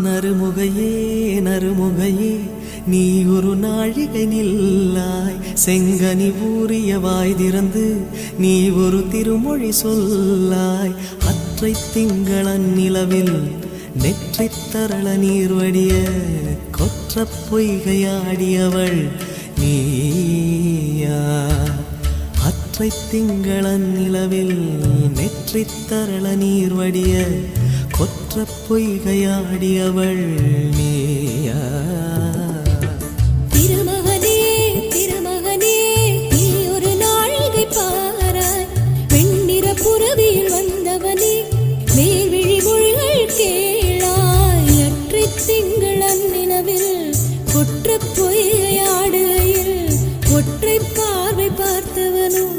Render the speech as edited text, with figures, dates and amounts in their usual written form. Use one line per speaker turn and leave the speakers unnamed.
நறுமுகையே நறுமுகையே நீ ஒரு நாழிகை நில்லாய், செங்கனி ஊறிய வாய் திறந்து நீ ஒரு திருமொழி சொல்லாய். அற்றை திங்களன் நிலவில் நெற்றித் தரள நீர் வடிய கொற்ற பொய்கையாடியவள் நீயா. அற்றை திங்களன் நிலவில் நெற்றித் தரள நீர் வடிய கொற்ற பொய்கையாடியவள் நீயா.
திருமகனே திருமகனே நீ ஒரு நாழிகை பாராய், வெண்ணிற புறவியில் வந்தவனே மேல்விழி மொழிகள் கேளாய். அற்றை திங்களன் நிலவில் கொற்ற பொய்கையாடுகையில் ஒற்றை பார்வை பார்த்தவனும்